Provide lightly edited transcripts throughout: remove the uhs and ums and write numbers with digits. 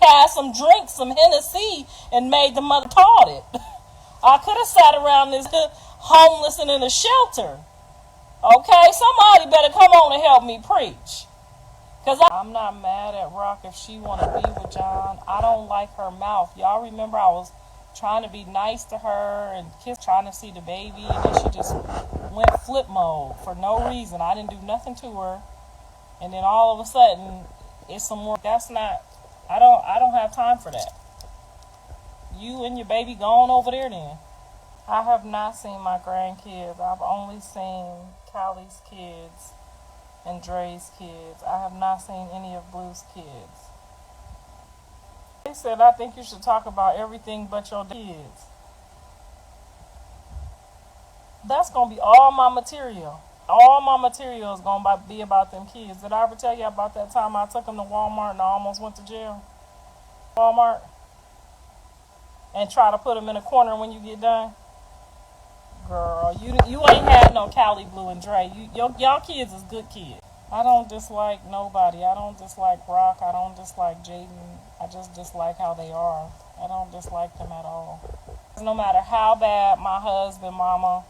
had some drinks, some Hennessy, and made the mother taught it. I could have sat around this homeless and in a shelter. Okay, somebody better come on and help me preach. Because I'm not mad at Rock if she want to be with John. I don't like her mouth. Y'all remember I was trying to be nice to her and trying to see the baby, and then she just went flip mode for no reason. I didn't do nothing to her. And then all of a sudden, it's some more. That's not, I don't have time for that. You and your baby gone over there then. I have not seen my grandkids. I've only seen Callie's kids and Dre's kids. I have not seen any of Blue's kids. They said, I think you should talk about everything but your kids. That's going to be all my material. All my material is going to be about them kids. Did I ever tell you about that time I took them to Walmart and I almost went to jail? Walmart? And try to put them in a corner when you get done? Girl, you ain't had no Callie, Blue, and Dre. Y'all kids is good kids. I don't dislike nobody. I don't dislike Rock. I don't dislike Jaidyn. I just dislike how they are. I don't dislike them at all. No matter how bad my husband, mama,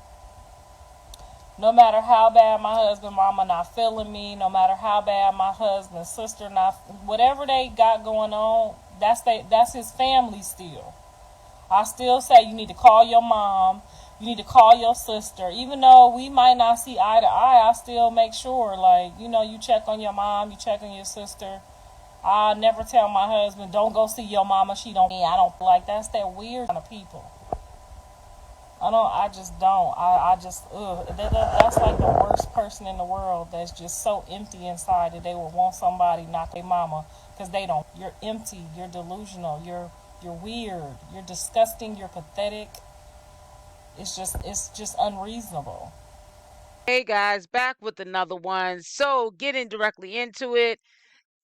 not feeling me, no matter how bad my husband's sister not, whatever they got going on, that's his family still. I still say you need to call your mom. You need to call your sister. Even though we might not see eye to eye, I still make sure, you check on your mom, you check on your sister. I never tell my husband, don't go see your mama. I don't like that's that weird kind of people. I just don't. That's like the worst person in the world that's just so empty inside that they would want somebody not their mama because they don't. You're empty. You're delusional. You're weird. You're disgusting. You're pathetic. It's just unreasonable. Hey guys, back with another one. So getting directly into it,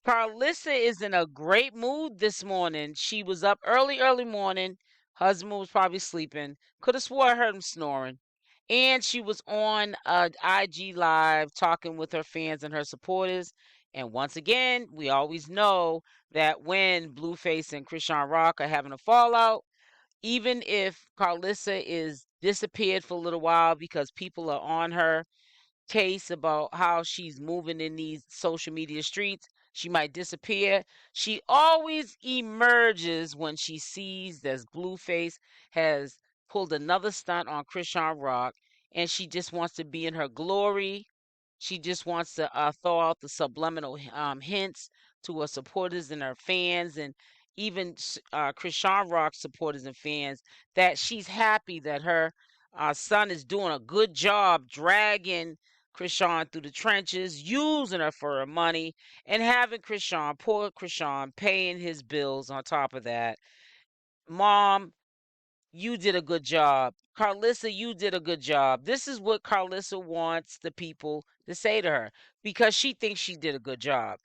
Karlissa is in a great mood this morning. She was up early morning. Husband was probably sleeping. Could have swore I heard him snoring. And she was on IG Live talking with her fans and her supporters. And once again, we always know that when Blueface and Chrisean Rock are having a fallout, even if Karlissa is disappeared for a little while because people are on her case about how she's moving in these social media streets, she might disappear. She always emerges when she sees that Blueface has pulled another stunt on Chrisean Rock, and she just wants to be in her glory. She just wants to throw out the subliminal hints to her supporters and her fans, and even Chrisean Rock supporters and fans, that she's happy that her son is doing a good job dragging Chrisean through the trenches, using her for her money, and having poor Chrisean, paying his bills on top of that. Mom, you did a good job. Karlissa, you did a good job. This is what Karlissa wants the people to say to her because she thinks she did a good job.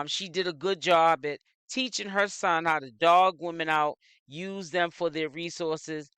She did a good job at teaching her son how to dog women out, use them for their resources.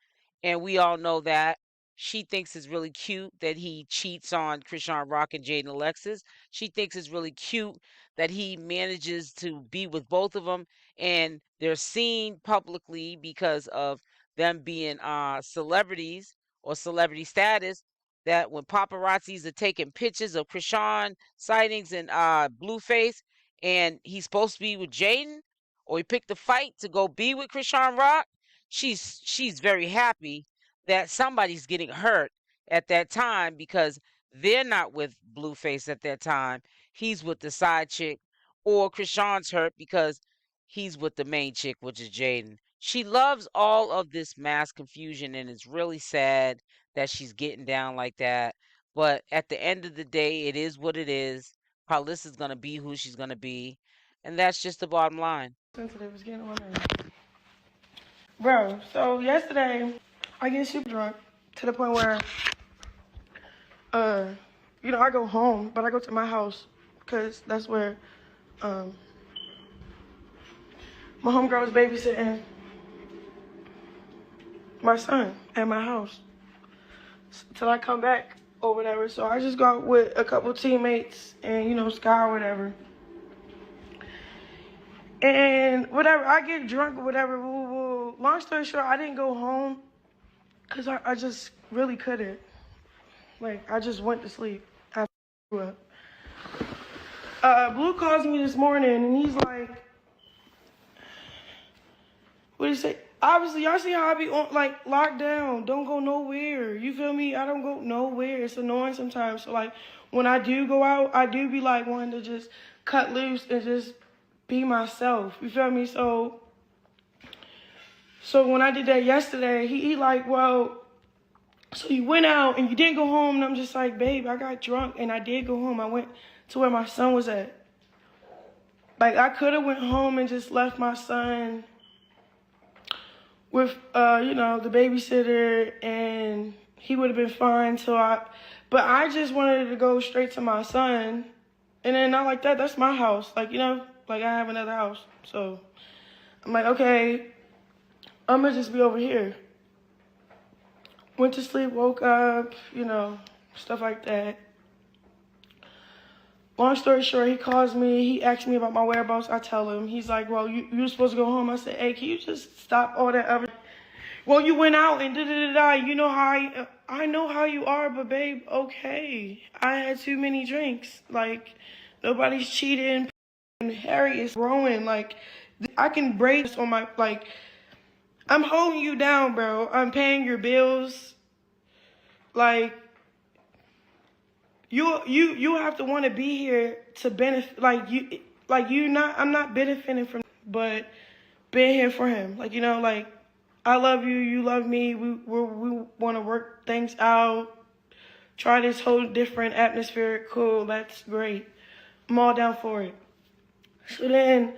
And we all know that. She thinks it's really cute that he cheats on Chrisean Rock and Jaidyn Alexis. She thinks it's really cute that he manages to be with both of them and they're seen publicly because of them being celebrities or celebrity status, that when paparazzis are taking pictures of Chrisean sightings and Blueface, and he's supposed to be with Jaidyn, or he picked a fight to go be with Chrisean Rock, she's very happy that somebody's getting hurt at that time because they're not with Blueface at that time. He's with the side chick, or Chrisean's hurt because he's with the main chick, which is Jaidyn. She loves all of this mass confusion, and it's really sad that she's getting down like that. But at the end of the day, it is what it is. Karlissa's gonna be who she's gonna be, and that's just the bottom line. Sensitive is getting on me. Bro, so yesterday I get super drunk to the point where I go home, but I go to my house because that's where my homegirl was babysitting my son at my house till I come back or whatever. So I just go out with a couple teammates and Sky or whatever. And whatever, I get drunk or whatever. Long story short, I didn't go home because I just really couldn't. Like, I just went to sleep after I grew up. Blue calls me this morning and he's like, what did he say? Obviously, y'all see how I be on, like, locked down. Don't go nowhere. You feel me? I don't go nowhere. It's annoying sometimes. So, like, when I do go out, I do be, like, wanting to just cut loose and just be myself. You feel me? So when I did that yesterday, he like, well, so you went out and you didn't go home. And I'm just like, babe, I got drunk and I did go home. I went to where my son was at. Like, I could have went home and just left my son with, the babysitter, and he would have been fine. But I just wanted to go straight to my son. And then not like that, that's my house. Like, like I have another house. So I'm like, okay, I'm gonna just be over here. Went to sleep, woke up, stuff like that. Long story short, he calls me, he asks me about my whereabouts, I tell him. He's like, well, you were supposed to go home. I said, hey, can you just stop all that other... Well, you went out and da-da-da-da, you know how I know how you are, but babe, okay. I had too many drinks. Like, nobody's cheating, and Harry is growing. Like, I can break this on my, like, I'm holding you down, bro. I'm paying your bills. Like, you have to want to be here to benefit. I'm not benefiting from, but being here for him. Like, I love you, you love me. We want to work things out. Try this whole different atmosphere. Cool, that's great. I'm all down for it. So then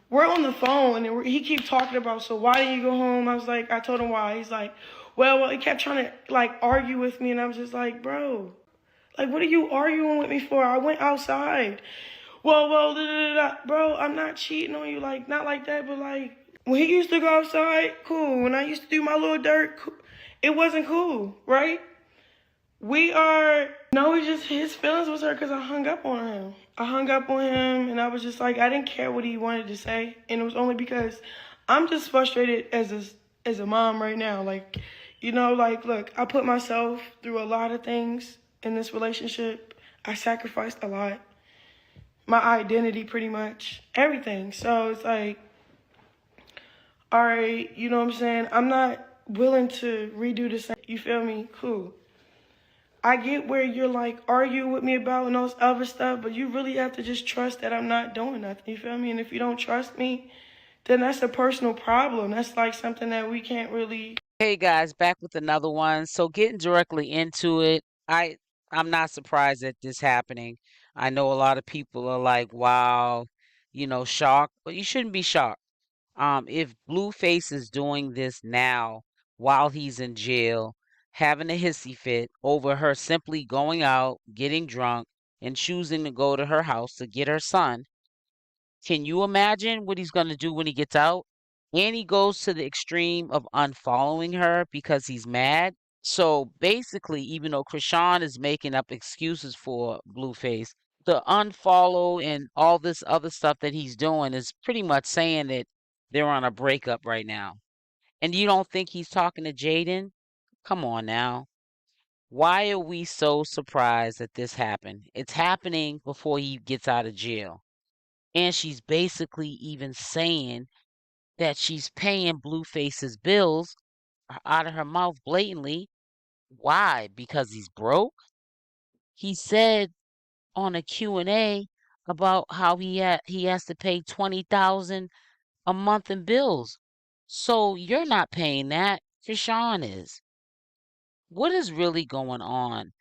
we're on the phone and he keeps talking about, so why didn't you go home? I told him why. He's like, well, he kept trying to argue with me, and I was just like, bro, what are you arguing with me for? I went outside. Well, da, da, da, da. Bro, I'm not cheating on you, not like that, but when he used to go outside, cool. When I used to do my little dirt, cool. It wasn't cool, right? His feelings was hurt because I hung up on him. And I was just like, I didn't care what he wanted to say. And it was only because I'm just frustrated as a mom right now. Look, I put myself through a lot of things in this relationship. I sacrificed a lot. My identity, pretty much. Everything. So it's like, all right, you know what I'm saying? I'm not willing to redo the same. You feel me? Cool. I get where you're arguing with me about and all this other stuff, but you really have to just trust that I'm not doing nothing. You feel me? And if you don't trust me, then that's a personal problem. That's something that we can't really. Hey guys, back with another one. So getting directly into it, I'm not surprised at this happening. I know a lot of people are like, wow, shocked, but you shouldn't be shocked. If Blueface is doing this now while he's in jail, having a hissy fit over her simply going out, getting drunk, and choosing to go to her house to get her son, can you imagine what he's going to do when he gets out? And he goes to the extreme of unfollowing her because he's mad. So basically, even though Chrisean is making up excuses for Blueface, the unfollow and all this other stuff that he's doing is pretty much saying that they're on a breakup right now. And you don't think he's talking to Jaidyn? Come on now. Why are we so surprised that this happened? It's happening before he gets out of jail. And she's basically even saying that she's paying Blueface's bills out of her mouth blatantly. Why? Because he's broke? He said on a Q&A about how he has to pay $20,000 a month in bills. So you're not paying that. Chrisean is. What is really going on?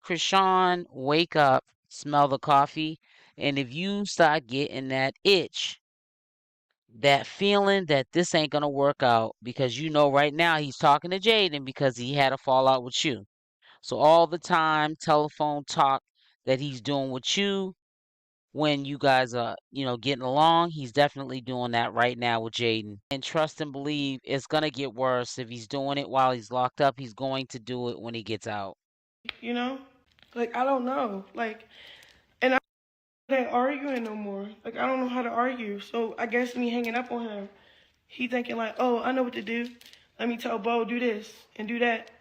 Chrisean, wake up, smell the coffee, and if you start getting that itch, that feeling that this ain't gonna work out, because right now he's talking to Jaidyn because he had a fallout with you. So all the time telephone talk that he's doing with you when you guys are, getting along, he's definitely doing that right now with Jaidyn. And trust and believe it's gonna get worse. If he's doing it while he's locked up, he's going to do it when he gets out. I don't know. And That arguing no more. Like, I don't know how to argue. So I guess me hanging up on him, he thinking like, oh, I know what to do. Let me tell Bo, do this and do that.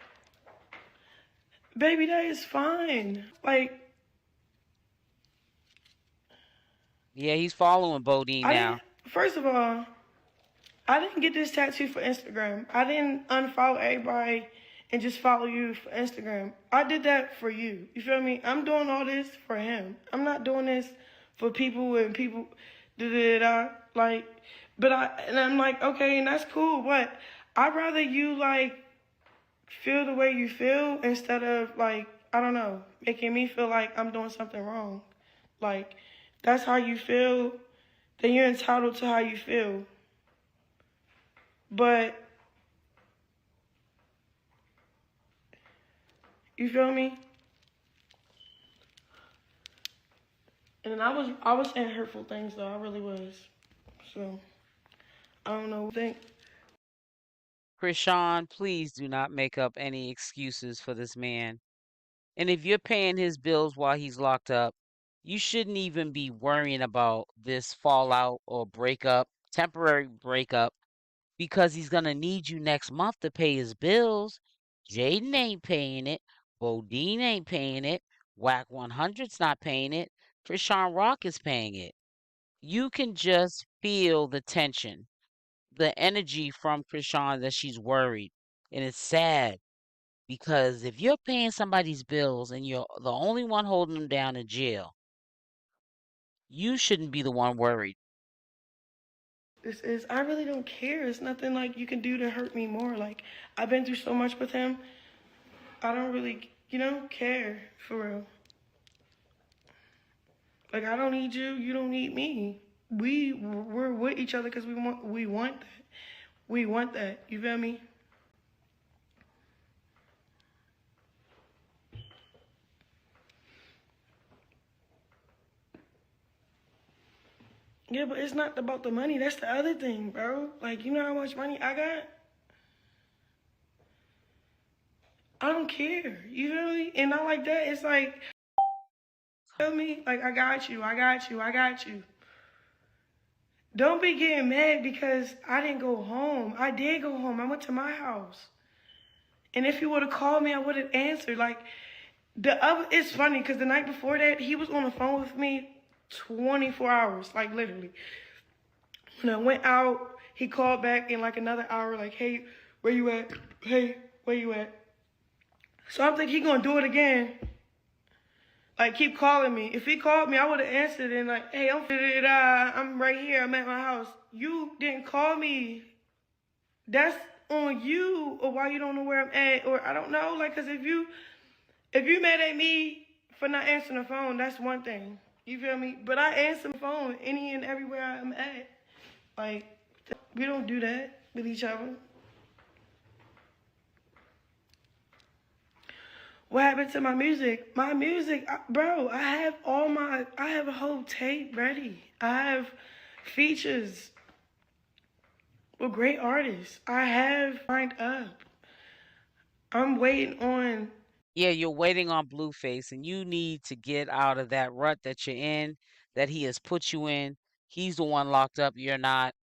Baby, that is fine. Like, Yeah, he's following Bodine now. First of all, I didn't get this tattoo for Instagram. I didn't unfollow everybody and just follow you for Instagram. I did that for you. You feel me? I'm doing all this for him. I'm not doing this for people and people like, and I'm like, okay, and that's cool, but I'd rather you like feel the way you feel instead of like, I don't know, making me feel like I'm doing something wrong. Like, that's how you feel, then you're entitled to how you feel. But you feel me? And I was saying hurtful things though, I really was. So I don't know. Think Chrisean, please do not make up any excuses for this man. And if you're paying his bills while he's locked up, you shouldn't even be worrying about this fallout or breakup, temporary breakup, because he's going to need you next month to pay his bills. Jaidyn ain't paying it. Bodine ain't paying it. Wack 100's not paying it. Chrisean Rock is paying it. You can just feel the tension, the energy from Chrisean that she's worried. And it's sad because if you're paying somebody's bills and you're the only one holding them down in jail, you shouldn't be the one worried. this is, I really don't care. It's nothing like you can do to hurt me more. Like, I've been through so much with him. I don't really, care for real. Like, I don't need you. You don't need me. We're with each other because we want that. We want that. You feel me? Yeah, but it's not about the money. That's the other thing, bro. Like, you know how much money I got? I don't care. You feel me? And not like that. It's like, feel me? Like, I got you. I got you. I got you. Don't be getting mad because I didn't go home. I did go home. I went to my house. And if you would have called me, I would have answered. Like, it's funny because the night before that, he was on the phone with me 24 hours, like literally. When I went out, he called back in like another hour, like, hey, where you at? Hey, where you at? So I'm thinking he gonna do it again. Like, keep calling me. If he called me, I would have answered and like, hey, I'm right here. I'm at my house. You didn't call me. That's on you, or why you don't know where I'm at, or I don't know. Like, cause if you mad at me for not answering the phone, that's one thing. You feel me? But I answer the phone any and everywhere I'm at. Like, we don't do that with each other. What happened to my music? My music, bro, I have a whole tape ready. I have features with great artists. I have lined up. I'm waiting on. Yeah, you're waiting on Blueface, and you need to get out of that rut that you're in, that he has put you in. He's the one locked up, you're not.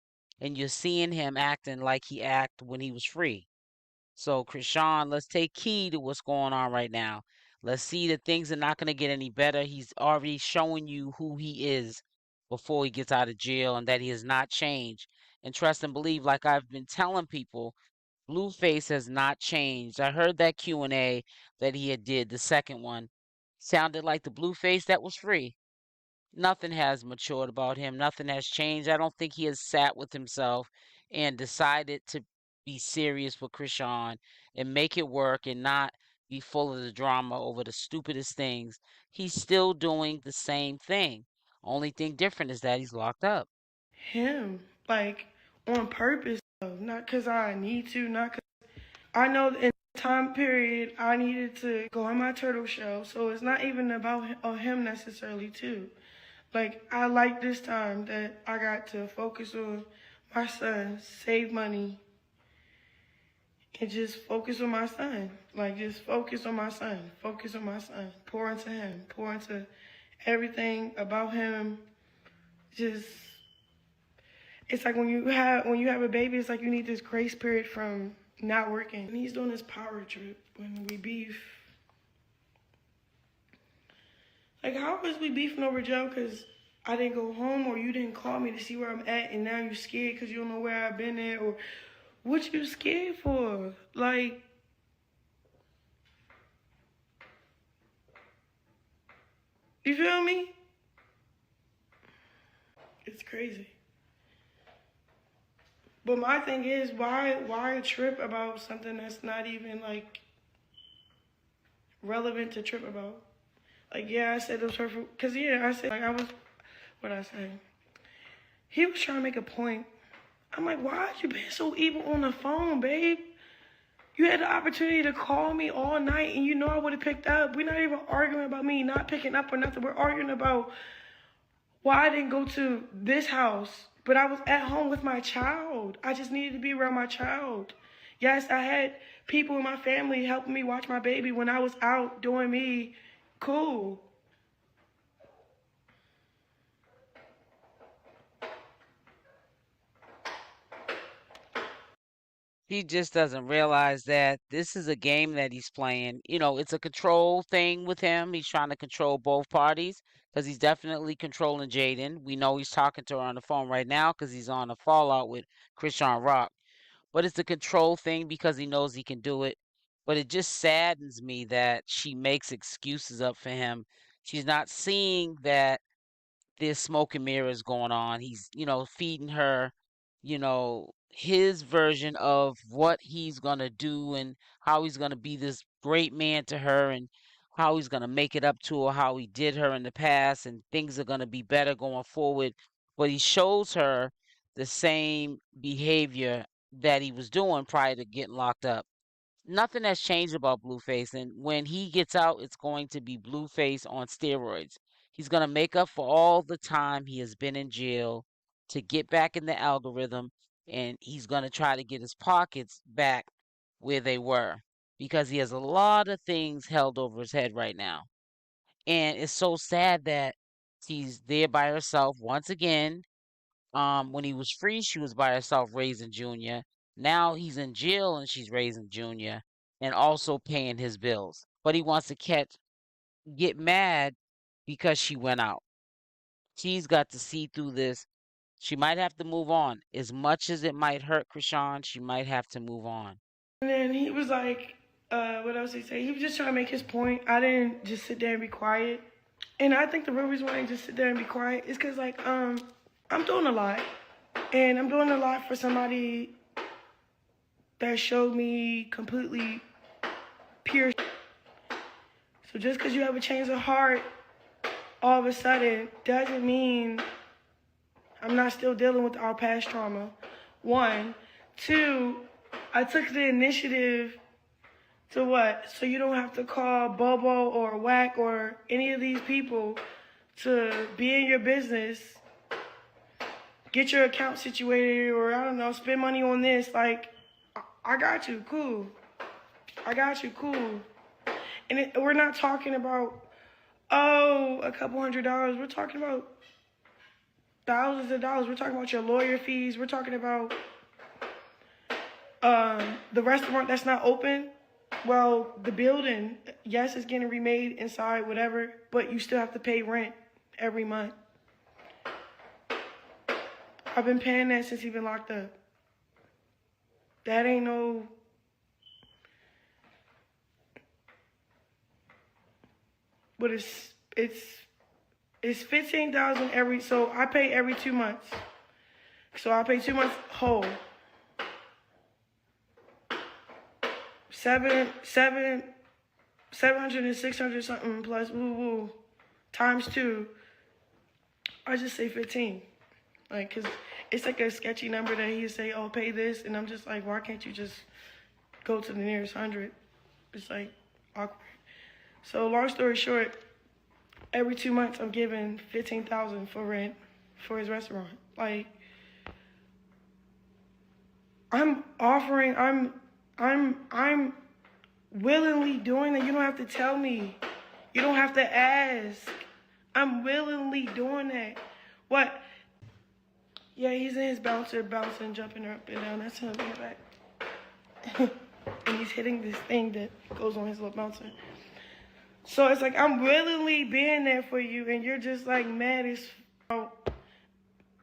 And you're seeing him acting like he acted when he was free. So, Chrisean, let's take key to what's going on right now. Let's see that things are not going to get any better. He's already showing you who he is before he gets out of jail and that he has not changed. And trust and believe, like I've been telling people, Blueface has not changed. I heard that Q&A that he had did, the second one. Sounded like the Blueface that was free. Nothing has matured about him. Nothing has changed. I don't think he has sat with himself and decided to be serious with Chrisean and make it work and not be full of the drama over the stupidest things. He's still doing the same thing. Only thing different is that he's locked up. Him, like, on purpose, though. Not because I need to, not because I know in the time period I needed to go on my turtle show, so it's not even about him necessarily, too. Like, I like this time that I got to focus on my son, save money, and just focus on my son. Like, just focus on my son, focus on my son, pour into him, pour into everything about him just, it's like when you have a baby, it's like you need this grace period from not working. And he's doing this power trip when we beef. Like, how is we beefing over Joe because I didn't go home, or you didn't call me to see where I'm at, and now you're scared because you don't know where I've been at, or what you scared for? Like, you feel me? It's crazy. But my thing is, why trip about something that's not even, like, relevant to trip about? Like, yeah, I said it was hurtful. Because, yeah, I said, like, what'd I say? He was trying to make a point. I'm like, why you been so evil on the phone, babe? You had the opportunity to call me all night, and you know I would have picked up. We're not even arguing about me not picking up or nothing. We're arguing about why I didn't go to this house, but I was at home with my child. I just needed to be around my child. Yes, I had people in my family helping me watch my baby when I was out doing me. Cool. He just doesn't realize that this is a game that he's playing. You know, it's a control thing with him. He's trying to control both parties because he's definitely controlling Jaidyn. We know he's talking to her on the phone right now because he's on a fallout with Chrisean Rock. But it's a control thing because he knows he can do it. But it just saddens me that she makes excuses up for him. She's not seeing that there's smoke and mirrors going on. He's, feeding her, his version of what he's going to do and how he's going to be this great man to her and how he's going to make it up to her, how he did her in the past, and things are going to be better going forward. But he shows her the same behavior that he was doing prior to getting locked up. Nothing has changed about Blueface, and when he gets out, it's going to be Blueface on steroids. He's going to make up for all the time he has been in jail to get back in the algorithm, and he's going to try to get his pockets back where they were because he has a lot of things held over his head right now. And it's so sad that she's there by herself once again. When he was free, she was by herself raising Junior. Now he's in jail and she's raising Junior and also paying his bills. But he wants to get mad because she went out. She's got to see through this. She might have to move on. As much as it might hurt Chrisean, she might have to move on. And then he was like, what else did he say? He was just trying to make his point. I didn't just sit there and be quiet. And I think the real reason why I didn't just sit there and be quiet is because, like, I'm doing a lot. And I'm doing a lot for somebody that showed me completely pure. So just because you have a change of heart all of a sudden doesn't mean I'm not still dealing with our past trauma. 1. 2, I took the initiative to what? So you don't have to call Bobo or Wack or any of these people to be in your business, get your account situated, or I don't know, spend money on this. Like, I got you, cool. I got you, cool. And we're not talking about, a couple $100. We're talking about thousands of dollars. We're talking about your lawyer fees. We're talking about the restaurant that's not open. Well, the building, yes, it's getting remade inside, whatever, but you still have to pay rent every month. I've been paying that since he's been locked up. That ain't no... But it's $15,000 every, so I pay every 2 months. So I pay 2 months whole. 700 and 600 something plus times 2. I just say 15. Like, cause it's like a sketchy number that he say, oh, pay this, and I'm just like, why can't you just go to the nearest 100? It's like awkward. So long story short, every 2 months I'm giving $15,000 for rent for his restaurant. Like, I'm willingly doing it. You don't have to tell me. You don't have to ask. I'm willingly doing that. What? Yeah, he's in his bouncer, bouncing, jumping up and down. That's him in the back. And he's hitting this thing that goes on his little bouncer. So it's like, I'm willingly being there for you, and you're just like mad as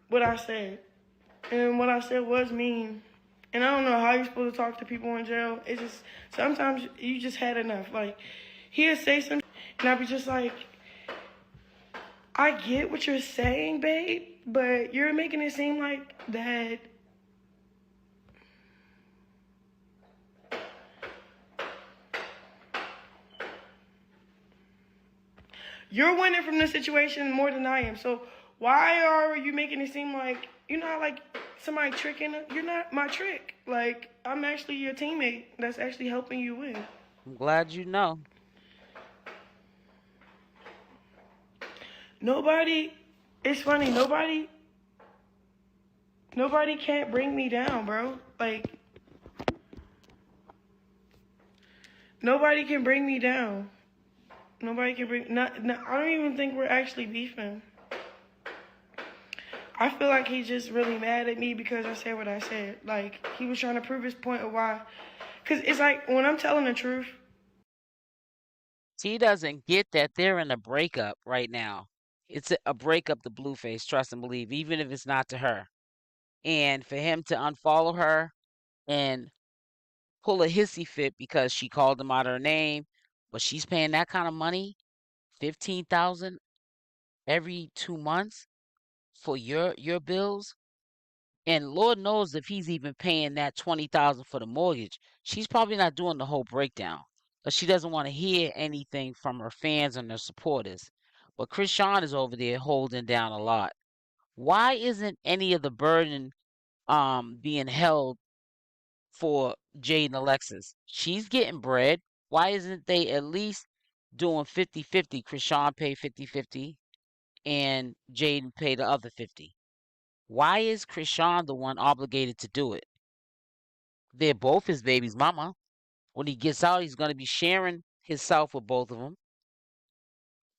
what I said. And what I said was mean. And I don't know how you're supposed to talk to people in jail. It's just, sometimes you just had enough. Like, he'll say something, and I'll be just like, I get what you're saying, babe, but you're making it seem like that you're winning from the situation more than I am. So why are you making it seem like, you're not like somebody tricking? You're not my trick. Like, I'm actually your teammate that's actually helping you win. I'm glad you know. Nobody, it's funny, nobody can't bring me down, bro. Like, nobody can bring me down. Nobody can bring, I don't even think we're actually beefing. I feel like he's just really mad at me because I said what I said. Like, he was trying to prove his point of why. Because it's like, when I'm telling the truth. He doesn't get that they're in a breakup right now. It's a breakup to Blueface, trust and believe, even if it's not to her. And for him to unfollow her and pull a hissy fit because she called him out her name, but she's paying that kind of money, $15,000 every 2 months for your bills, and Lord knows if he's even paying that $20,000 for the mortgage, she's probably not doing the whole breakdown, but she doesn't want to hear anything from her fans and her supporters. But Chrisean is over there holding down a lot. Why isn't any of the burden being held for Jaidyn Alexis? She's getting bread. Why isn't they at least doing 50-50? Chrisean pay 50-50 and Jaidyn pay the other 50. Why is Chrisean the one obligated to do it? They're both his baby's mama. When he gets out, he's going to be sharing himself with both of them.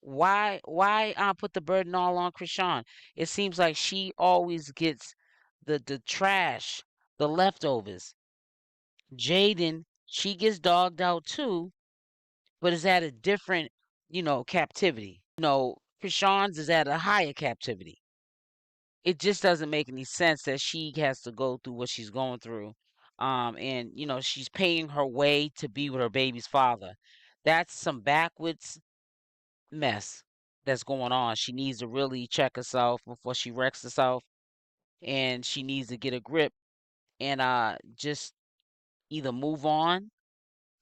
Why put the burden all on Chrisean? It seems like she always gets the trash, the leftovers. Jaidyn, she gets dogged out too, but is at a different, captivity. Chrisean's is at a higher captivity. It just doesn't make any sense that she has to go through what she's going through. And she's paying her way to be with her baby's father. That's some backwards mess that's going on. She needs to really check herself before she wrecks herself, and she needs to get a grip and just either move on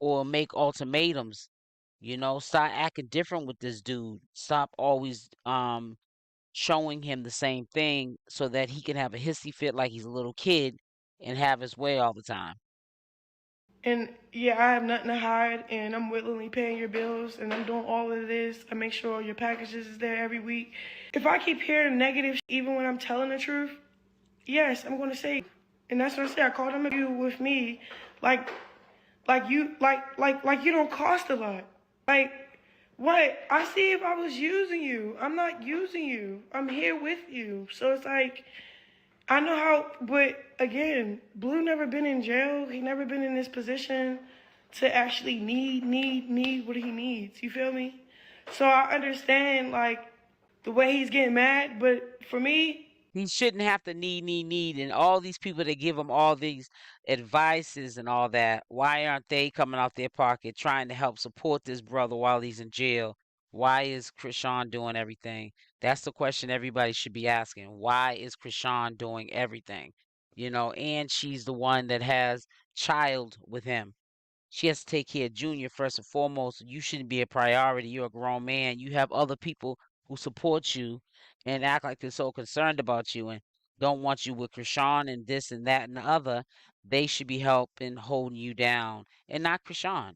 or make ultimatums. Start acting different with this dude. Stop always showing him the same thing so that he can have a hissy fit like he's a little kid and have his way all the time. And yeah, I have nothing to hide, and I'm willingly paying your bills, and I'm doing all of this. I make sure your packages is there every week. If I keep hearing negative, even when I'm telling the truth, yes, I'm going to say, and that's what I said. I called him you with me, like you don't cost a lot. Like, what? I see if I was using you. I'm not using you. I'm here with you. So it's like, I know how, but again, Blue never been in jail. He never been in this position to actually need what he needs. You feel me? So I understand, like, the way he's getting mad, but for me, he shouldn't have to need, and all these people that give him all these advices and all that, why aren't they coming out their pocket trying to help support this brother while he's in jail? Why is Chrisean doing everything? That's the question everybody should be asking. Why is Chrisean doing everything? And she's the one that has child with him. She has to take care of Junior first and foremost. You shouldn't be a priority. You're a grown man. You have other people who support you and act like they're so concerned about you and don't want you with Chrisean and this and that and the other. They should be helping holding you down and not Chrisean.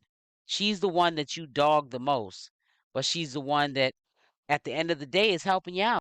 She's the one that you dog the most, but she's the one that at the end of the day is helping you out.